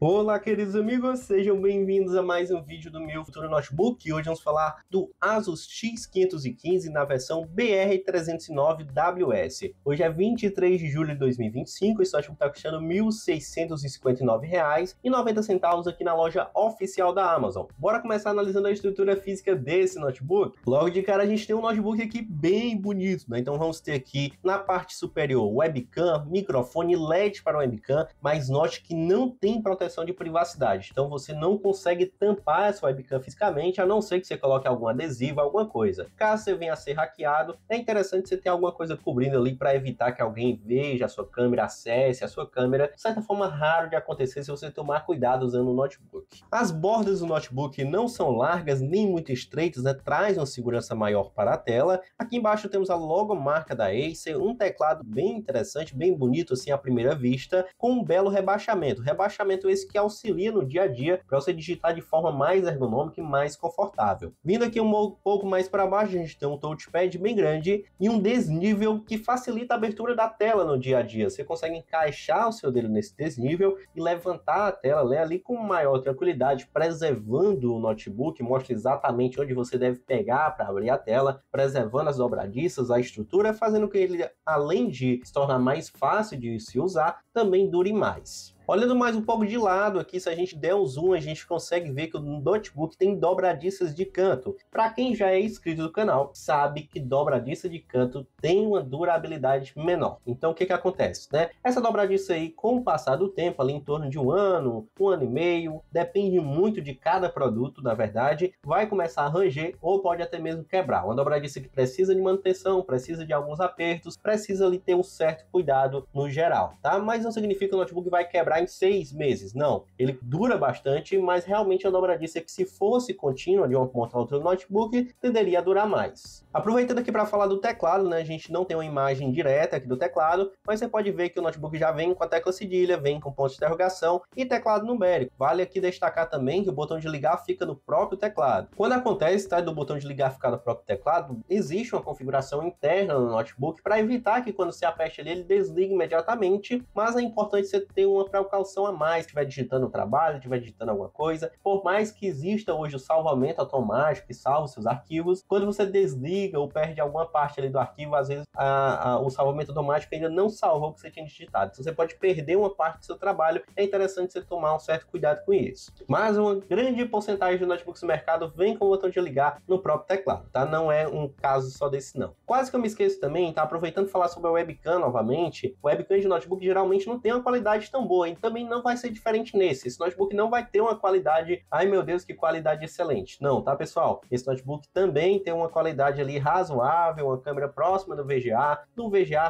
Olá, queridos amigos, sejam bem-vindos a mais um vídeo do meu futuro notebook. Hoje vamos falar do Asus X515 na versão BR309WS. Hoje é 23 de julho de 2025, esse notebook está custando R$ 1.659,90 aqui na loja oficial da Amazon. Bora começar analisando a estrutura física desse notebook? Logo de cara a gente tem um notebook aqui bem bonito, né? Então vamos ter aqui na parte superior webcam, microfone LED para webcam, mas note que não tem proteção de privacidade, então você não consegue tampar essa webcam fisicamente, a não ser que você coloque algum adesivo, alguma coisa. Caso você venha a ser hackeado, é interessante você ter alguma coisa cobrindo ali para evitar que alguém veja a sua câmera, acesse a sua câmera. De certa forma, raro de acontecer se você tomar cuidado usando o notebook. As bordas do notebook não são largas nem muito estreitas, né? Traz uma segurança maior para a tela. Aqui embaixo temos a logomarca da Acer, um teclado bem interessante, bem bonito assim à primeira vista, com um belo rebaixamento. Rebaixamento esse que auxilia no dia a dia para você digitar de forma mais ergonômica e mais confortável. Vindo aqui um pouco mais para baixo, a gente tem um touchpad bem grande e um desnível que facilita a abertura da tela no dia a dia. Você consegue encaixar o seu dedo nesse desnível e levantar a tela, né, ali com maior tranquilidade, preservando o notebook, mostra exatamente onde você deve pegar para abrir a tela, preservando as dobradiças, a estrutura, fazendo com que ele, além de se tornar mais fácil de se usar, também dure mais. Olhando mais um pouco de lado aqui, se a gente der um zoom, a gente consegue ver que o notebook tem dobradiças de canto. Para quem já é inscrito do canal, sabe que dobradiça de canto tem uma durabilidade menor. Então o que acontece, né? Essa dobradiça aí, com o passar do tempo, ali em torno de um ano e meio, depende muito de cada produto, na verdade, vai começar a ranger ou pode até mesmo quebrar. Uma dobradiça que precisa de manutenção, precisa de alguns apertos, precisa ali ter um certo cuidado no geral, tá? Mas não significa que o notebook vai quebrar em 6 meses, não. Ele dura bastante, mas realmente a dobradiça que, se fosse contínua de uma ponta a outra do notebook, tenderia a durar mais. Aproveitando aqui para falar do teclado, né? A gente não tem uma imagem direta aqui do teclado, mas você pode ver que o notebook já vem com a tecla cedilha, vem com ponto de interrogação e teclado numérico. Vale aqui destacar também que o botão de ligar fica no próprio teclado. Quando acontece, tá, do botão de ligar ficar no próprio teclado, existe uma configuração interna no notebook para evitar que quando você aperte ele desligue imediatamente, mas é importante você ter uma precaução a mais, estiver digitando o trabalho, estiver digitando alguma coisa. Por mais que exista hoje o salvamento automático que salva seus arquivos, quando você desliga ou perde alguma parte ali do arquivo, às vezes o salvamento automático ainda não salvou o que você tinha digitado. Então você pode perder uma parte do seu trabalho, é interessante você tomar um certo cuidado com isso. Mas uma grande porcentagem de notebooks no mercado vem com o botão de ligar no próprio teclado, tá? Não é um caso só desse não. Quase que eu me esqueço também, tá? Aproveitando falar sobre a webcam novamente, o webcam de notebook geralmente não tem uma qualidade tão boa, então também não vai ser diferente nesse. Esse notebook não vai ter uma qualidade, ai meu Deus, que qualidade excelente. Não, tá, pessoal? Esse notebook também tem uma qualidade ali razoável, uma câmera próxima do VGA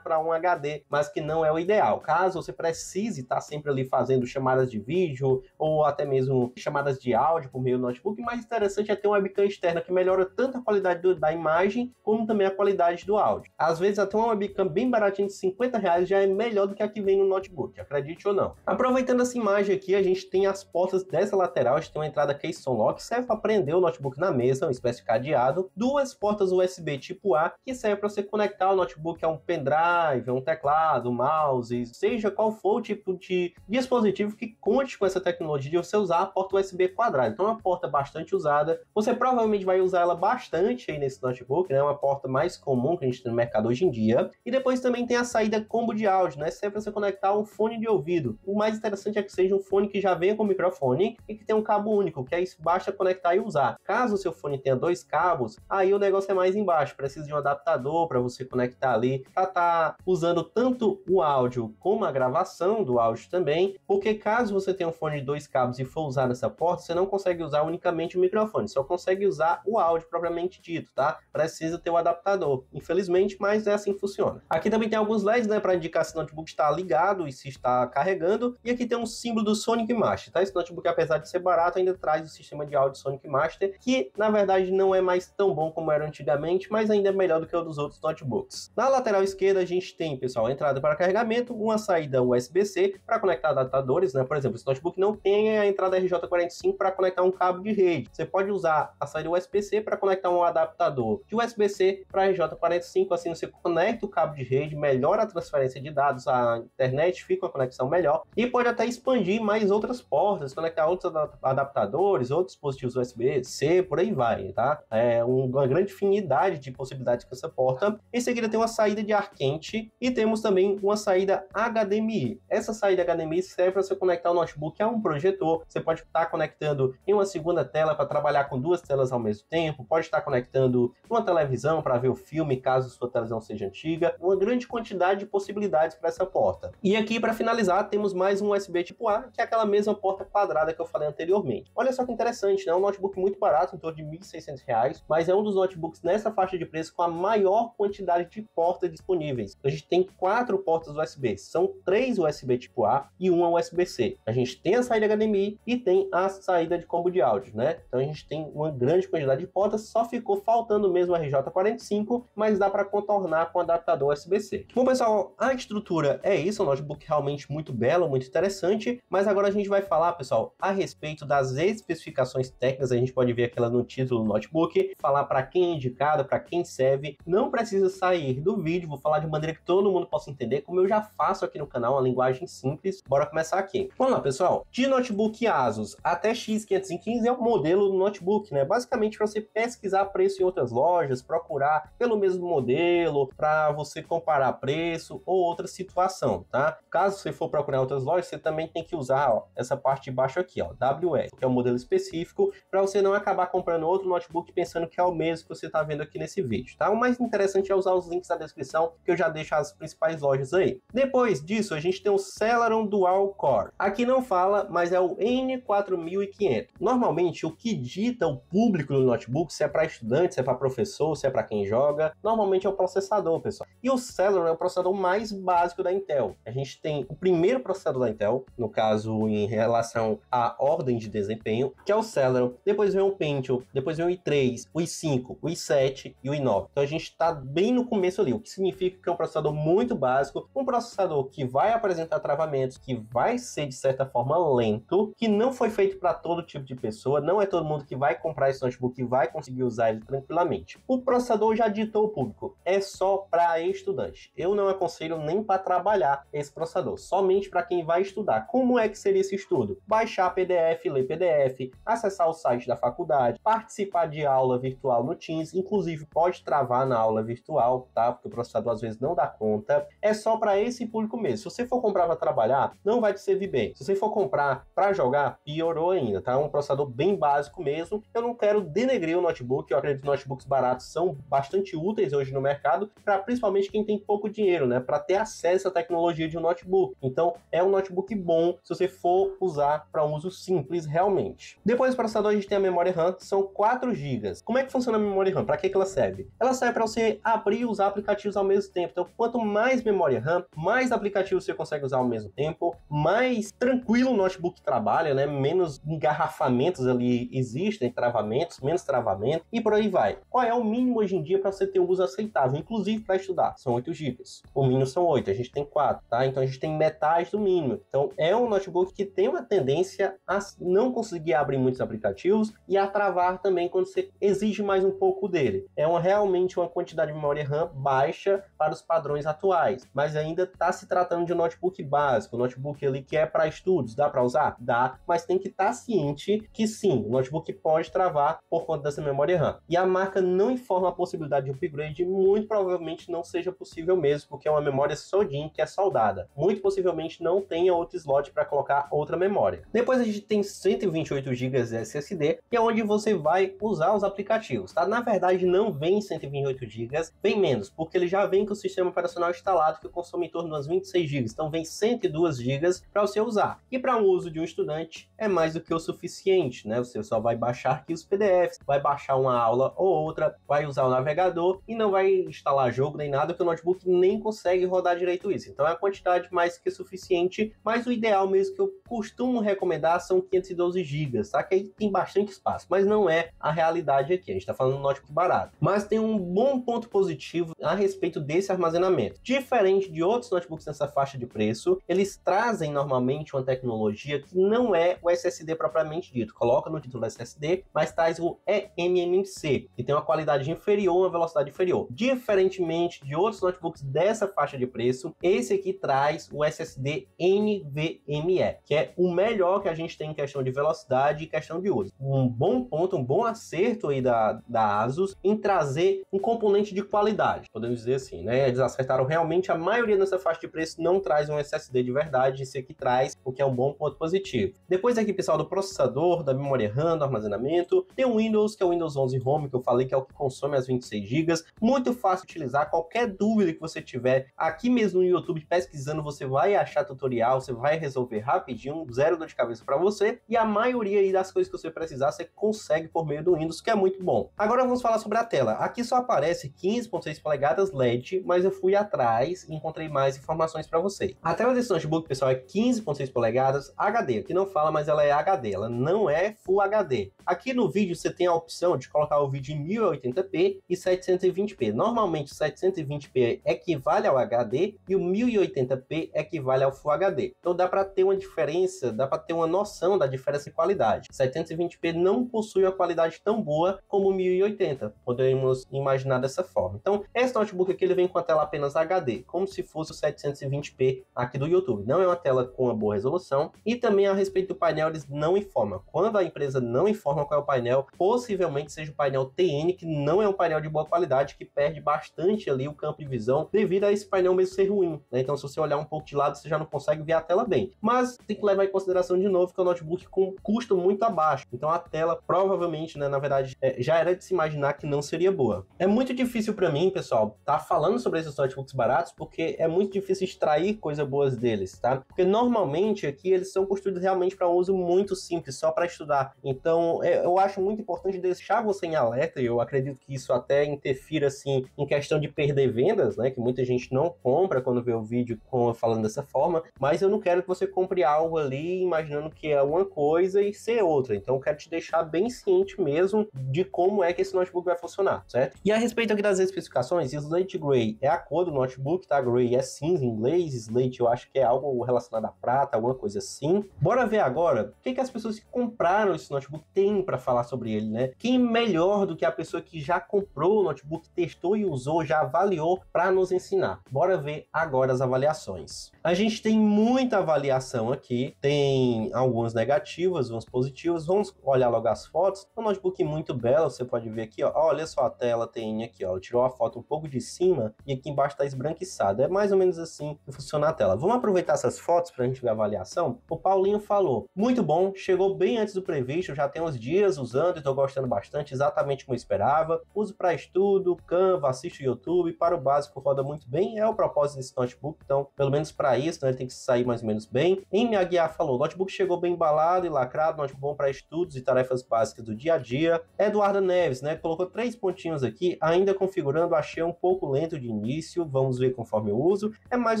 para um HD, mas que não é o ideal. Caso você precise estar sempre ali fazendo chamadas de vídeo ou até mesmo chamadas de áudio por meio do notebook, o mais interessante é ter uma webcam externa que melhora tanto a qualidade da imagem como também a qualidade do áudio. Às vezes até uma webcam bem baratinha de R$ 50 já é melhor do que a que vem no notebook, acredite ou não. Aproveitando essa imagem aqui, a gente tem as portas dessa lateral, a gente tem uma entrada Keystone Lock, que serve para prender o notebook na mesa, uma espécie de cadeado, duas portas USB tipo A, que serve para você conectar o notebook a um pendrive, a um teclado, mouse, seja qual for o tipo de dispositivo que conte com essa tecnologia de você usar a porta USB quadrada. Então é uma porta bastante usada, você provavelmente vai usar ela bastante aí nesse notebook, né? É uma porta mais comum que a gente tem no mercado hoje em dia. E depois também tem a saída combo de áudio, né? Serve para você conectar um fone de ouvido. O mais interessante é que seja um fone que já venha com microfone e que tenha um cabo único, que aí basta conectar e usar. Caso o seu fone tenha dois cabos, aí o negócio é mais embaixo, precisa de um adaptador para você conectar ali, para estar usando tanto o áudio como a gravação do áudio também, porque caso você tenha um fone de dois cabos e for usar nessa porta, você não consegue usar unicamente o microfone, só consegue usar o áudio propriamente dito, tá? Precisa ter o adaptador, infelizmente, mas é assim que funciona. Aqui também tem alguns LEDs, né, para indicar se o notebook está ligado e se está carregando, e aqui tem um símbolo do Sonic Master, tá? Esse notebook, apesar de ser barato, ainda traz o sistema de áudio Sonic Master, que na verdade não é mais tão bom como era antigamente, mas ainda é melhor do que o dos outros notebooks. Na lateral esquerda a gente tem, pessoal, a entrada para carregamento, uma saída USB-C para conectar adaptadores, né? Por exemplo, esse notebook não tem a entrada RJ45 para conectar um cabo de rede. Você pode usar a saída USB-C para conectar um adaptador de USB-C para RJ45, assim você conecta o cabo de rede, melhora a transferência de dados, a internet fica uma conexão melhor e pode até expandir mais outras portas, conectar outros adaptadores, outros dispositivos USB-C, por aí vai, tá? É uma grande infinidade de possibilidades com essa porta. Em seguida tem uma saída de ar quente e temos também uma saída HDMI. Essa saída HDMI serve para você conectar o notebook a um projetor. Você pode estar conectando em uma segunda tela para trabalhar com duas telas ao mesmo tempo, pode estar conectando uma televisão para ver o filme, caso sua televisão seja antiga. Uma grande quantidade de possibilidades para essa porta. E aqui, para finalizar, temos mais um USB tipo A, que é aquela mesma porta quadrada que eu falei anteriormente. Olha só que interessante, né? É um notebook muito barato, em torno de R$ 1.600, mas é um dos notebooks nessa faixa de preço com a maior quantidade de portas disponíveis. A gente tem 4 portas USB, são 3 USB tipo A e uma USB-C. A gente tem a saída HDMI e tem a saída de combo de áudio, né? Então a gente tem uma grande quantidade de portas, só ficou faltando mesmo a RJ45, mas dá para contornar com o adaptador USB-C. Bom, pessoal, a estrutura é isso, um notebook realmente muito belo, muito interessante, mas agora a gente vai falar, pessoal, a respeito das especificações técnicas. A gente pode ver aquela no título do notebook, falar para quem é indicado, para quem serve. Não precisa sair do vídeo, vou falar de maneira que todo mundo possa entender, como eu já faço aqui no canal, uma linguagem simples. Bora começar aqui. Vamos lá, pessoal. De notebook Asus até X515 é o modelo do notebook, né? Basicamente para você pesquisar preço em outras lojas, procurar pelo mesmo modelo, para você comparar preço ou outra situação, tá? Caso você for procurar em outras lojas, você também tem que usar, ó, essa parte de baixo aqui, ó, WS, que é um modelo específico, para você não acabar comprando outro notebook pensando que é o mesmo que você está vendo aqui nesse vídeo, tá? O mais interessante é usar os links na descrição, que eu já deixo as principais lojas aí. Depois disso, a gente tem o Celeron Dual Core. Aqui não fala, mas é o N4500. Normalmente, o que dita o público do notebook, se é para estudante, se é para professor, se é para quem joga, normalmente é o processador, pessoal. E o Celeron é o processador mais básico da Intel. A gente tem o primeiro processador da Intel, no caso em relação à ordem de desempenho, que é o Celeron. Depois vem o Pentium, depois vem o i3, o i5, o i7 e o i9. Então a gente está bem no começo ali, o que significa que é um processador muito básico, um processador que vai apresentar travamentos, que vai ser de certa forma lento, que não foi feito para todo tipo de pessoa, não é todo mundo que vai comprar esse notebook e vai conseguir usar ele tranquilamente. O processador já ditou o público, é só para estudante. Eu não aconselho nem para trabalhar esse processador, somente para quem vai estudar. Como é que seria esse estudo? Baixar PDF, ler PDF, acessar o site da faculdade, participar de aula virtual no Teams, inclusive pode travar na aula virtual, tá? Porque o processador às vezes não dá conta. É só para esse público mesmo. Se você for comprar para trabalhar, não vai te servir bem. Se você for comprar para jogar, piorou ainda, tá? Um processador bem básico mesmo. Eu não quero denegrir o notebook, eu acredito que notebooks baratos são bastante úteis hoje no mercado, para principalmente quem tem pouco dinheiro, né? Para ter acesso à tecnologia de um notebook. Então, é um notebook bom se você for usar para um uso simples realmente. Depois do processador, a gente tem a memória RAM, são 4 GB. Como é que funciona a memória RAM? Para que ela serve? Ela serve para você abrir e usar aplicativos ao mesmo tempo. Então, quanto mais memória RAM, mais aplicativos você consegue usar ao mesmo tempo, mais tranquilo o notebook trabalha, né? Menos engarrafamentos ali existem, travamentos, menos travamento e por aí vai. Qual é o mínimo hoje em dia para você ter um uso aceitável, inclusive para estudar? São 8 GB. O mínimo são 8, a gente tem 4, tá? Então a gente tem metade do mínimo. Então é um notebook que tem uma tendência a não conseguir abrir muitos aplicativos e a travar também quando você exige mais um pouco dele. É realmente uma quantidade de memória RAM baixa para os padrões atuais, mas ainda está se tratando de um notebook básico, um notebook ali que é para estudos. Dá para usar? Dá, mas tem que estar ciente que sim, o notebook pode travar por conta dessa memória RAM. E a marca não informa a possibilidade de upgrade, muito provavelmente não seja possível mesmo, porque é uma memória SODIMM que é soldada. Muito possivelmente não tenha outro slot para colocar outra memória. Depois a gente tem 128 GB SSD, que é onde você vai usar os aplicativos, tá? Na verdade não vem 128 GB, vem menos, porque ele já vem com o sistema operacional instalado, que consome em torno de umas 26 GB, então vem 102 GB para você usar. E para um uso de um estudante é mais do que o suficiente, né? Você só vai baixar aqui os PDFs, vai baixar uma aula ou outra, vai usar o navegador e não vai instalar jogo nem nada, porque o notebook nem consegue rodar direito isso. Então é a quantidade mais que suficiente, mas o ideal mesmo que eu costumo recomendar são 512 GB, tá? Que aí tem bastante espaço, mas não é a realidade aqui, a gente tá falando de um notebook barato. Mas tem um bom ponto positivo a respeito desse armazenamento. Diferente de outros notebooks nessa faixa de preço, eles trazem normalmente uma tecnologia que não é o SSD propriamente dito. Coloca no título SSD, mas traz o eMMC, que tem uma qualidade inferior, uma velocidade inferior. Diferentemente de outros notebooks dessa faixa de preço, esse aqui traz o SSD NVMe, que é o melhor que a gente tem em questão de velocidade e questão de uso. Um bom ponto, um bom acerto aí da Asus em trazer um componente de qualidade, podemos dizer assim, né? Eles acertaram realmente, a maioria nessa faixa de preço não traz um SSD de verdade, esse aqui traz, o que é um bom ponto positivo. Depois aqui, pessoal, do processador, da memória RAM, do armazenamento, tem o Windows, que é o Windows 11 Home, que eu falei que é o que consome as 26 GB, muito fácil de utilizar. Qualquer dúvida que você tiver aqui mesmo no YouTube pesquisando, você vai achar tutorial, você vai resolver rapidinho, zero dor de cabeça para você, e a maioria aí das coisas que você precisar, você consegue por meio do Windows, que é muito bom. Agora vamos falar sobre a tela. Aqui só aparece 15.6 polegadas LED, mas eu fui atrás e encontrei mais informações para você. A tela desse notebook, pessoal, é 15.6 polegadas HD. Aqui não fala, mas ela é HD, ela não é Full HD. Aqui no vídeo você tem a opção de colocar o vídeo em 1080p e 720p. Normalmente 720p equivale ao HD e o 1080p equivale ao Full HD. Então dá para ter uma diferença, dá para ter uma noção da diferença de qualidade. 720p não possui uma qualidade tão boa como o 1080, podemos imaginar dessa forma. Então esse notebook aqui ele vem com a tela apenas HD, como se fosse o 720p aqui do YouTube. Não é uma tela com uma boa resolução, e também a respeito do painel eles não informam. Quando a empresa não informa qual é o painel, possivelmente seja o painel TN, que não é um painel de boa qualidade, que perde bastante ali o campo de visão devido a esse painel mesmo ser ruim, né? Então se você olhar um pouco de lado você já não consegue ver a tela bem, mas tem que levar em consideração de novo que é um notebook com custo muito abaixo, então a tela provavelmente, né, na verdade, já era de se imaginar que não seria boa. É muito difícil para mim, pessoal, tá falando sobre esses notebooks baratos, porque é muito difícil extrair coisas boas deles, tá? Porque normalmente aqui eles são construídos realmente para um uso muito simples, só para estudar. Então eu acho muito importante deixar você em alerta, e eu acredito que isso até interfira assim em questão de perder vendas, né? Que muita gente não compra quando vê o vídeo falando dessa forma, mas eu não quero que você compre algo ali imaginando que é uma coisa e ser outra. Então eu quero te deixar bem ciente mesmo de como é que esse notebook vai funcionar, certo? E a respeito aqui das especificações, Slate Gray é a cor do notebook, tá? Gray é cinza em inglês, Slate eu acho que é algo relacionado a prata, alguma coisa assim. Bora ver agora o que as pessoas que compraram esse notebook têm para falar sobre ele, né? Quem melhor do que a pessoa que já comprou o notebook, testou e usou, já avaliou para nos ensinar. Bora ver agora as avaliações. A gente tem muita avaliação aqui, tem algumas negativas, algumas positivas. Vamos olhar logo as fotos. É um notebook muito belo, você pode ver aqui, ó. Olha só a tela, tem aqui, ó. Ela tirou a foto um pouco de cima e aqui embaixo está esbranquiçado. É mais ou menos assim que funciona a tela. Vamos aproveitar essas fotos para a gente ver a avaliação. O Paulinho falou, muito bom, chegou bem antes do previsto, já tem uns dias usando e estou gostando bastante, exatamente como eu esperava. Uso para estudo, Canva, assisto YouTube, para o básico roda muito bem, é o propósito desse notebook, então pelo menos para isso, né, ele tem que sair mais ou menos bem. Em minha guia falou, notebook chegou bem embalado e lacrado, notebook bom para estudos e tarefas básicas do dia a dia. Eduardo Neves, né, colocou 3 pontinhos aqui, ainda configurando, achei um pouco lento de início, vamos ver conforme eu uso, é mais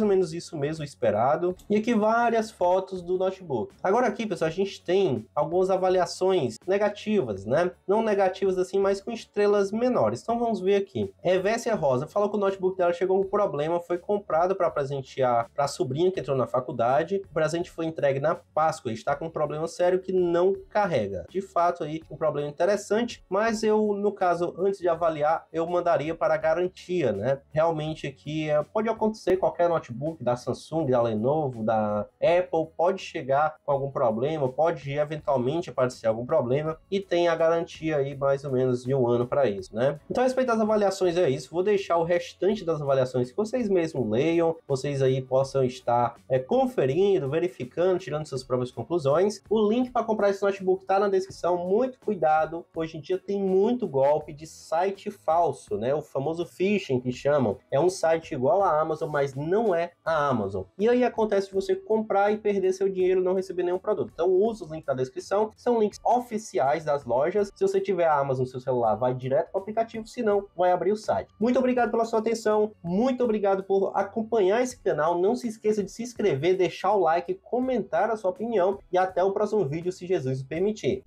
ou menos isso mesmo esperado. E aqui várias fotos do notebook. Agora aqui, pessoal, a gente tem algumas avaliações negativas, né, não negativas assim, mas com estrelas menores. Então vamos ver aqui. Vécia Rosa falou que o notebook dela chegou com um problema, foi comprado para presentear para a sobrinha que entrou na faculdade, o presente foi entregue na Páscoa, está com um problema sério que não carrega. De fato aí, um problema interessante, mas eu, no caso, antes de avaliar, eu mandaria para a garantia, né? Realmente aqui pode acontecer, qualquer notebook da Samsung, da Lenovo, da Apple, pode chegar com algum problema, pode eventualmente aparecer algum problema, e tem a garantia aí mais ou menos de 1 ano para isso, né? Então, a respeito das avaliações é isso, vou deixar o restante das avaliações que vocês mesmos leiam, vocês aí possam estar conferindo, verificando, tirando suas próprias conclusões. O link para comprar esse notebook está na descrição, muito cuidado, hoje em dia tem muito golpe de site falso, né? O famoso phishing que chamam, é um site igual à Amazon, mas não é a Amazon. E aí acontece de você comprar e perder seu dinheiro e não receber nenhum produto. Então usa os links da descrição, são links oficiais das lojas. Se você tiver a Amazon no seu celular, vai direto para o aplicativo, se não, vai abrir o site. Muito obrigado pela sua atenção, muito obrigado por acompanhar esse canal, não se esqueça de se inscrever, deixar o like, comentar a sua opinião e até o próximo vídeo, se Jesus o permitir.